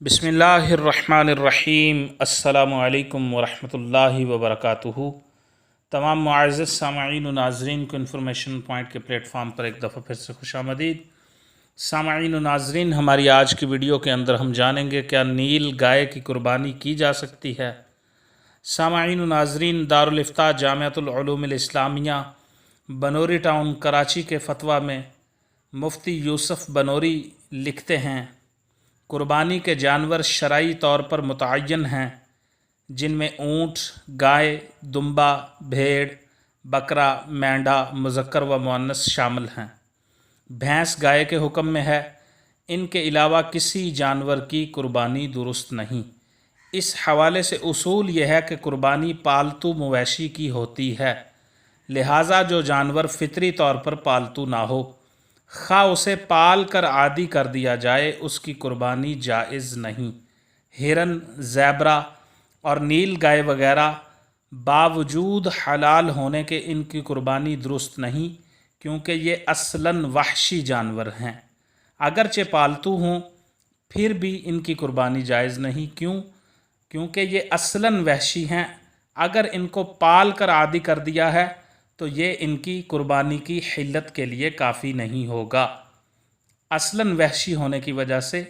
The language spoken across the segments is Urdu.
بسم اللہ الرحمن الرحیم۔ السلام علیکم ورحمۃ اللہ وبرکاتہ۔ تمام معزز سامعین و ناظرین کو انفارمیشن پوائنٹ کے پلیٹ فارم پر ایک دفعہ پھر سے خوش آمدید۔ سامعین و ناظرین، ہماری آج کی ویڈیو کے اندر ہم جانیں گے کیا نیل گائے کی قربانی کی جا سکتی ہے۔ سامعین و ناظرین، دارالفتاء جامعۃ العلوم الاسلامیہ بنوری ٹاؤن کراچی کے فتویٰ میں مفتی یوسف بنوری لکھتے ہیں، قربانی کے جانور شرعی طور پر متعین ہیں، جن میں اونٹ، گائے، دمبا، بھیڑ، بکرا، مینڈھا مذکر و مؤنث شامل ہیں۔ بھینس گائے کے حکم میں ہے، ان کے علاوہ کسی جانور کی قربانی درست نہیں۔ اس حوالے سے اصول یہ ہے کہ قربانی پالتو مویشی کی ہوتی ہے، لہٰذا جو جانور فطری طور پر پالتو نہ ہو، خواہ اسے پال کر عادی کر دیا جائے، اس کی قربانی جائز نہیں۔ ہرن، زیبرا اور نیل گائے وغیرہ باوجود حلال ہونے کے ان کی قربانی درست نہیں، کیونکہ یہ اصلاً وحشی جانور ہیں۔ اگرچہ پالتو ہوں پھر بھی ان کی قربانی جائز نہیں۔ کیونکہ یہ اصلاً وحشی ہیں۔ اگر ان کو پال کر عادی کر دیا ہے تو یہ ان کی قربانی کی حلت کے لیے کافی نہیں ہوگا۔ اصلاً وحشی ہونے کی وجہ سے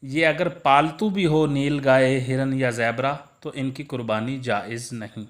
یہ اگر پالتو بھی ہو نیل گائے، ہرن یا زیبرا، تو ان کی قربانی جائز نہیں۔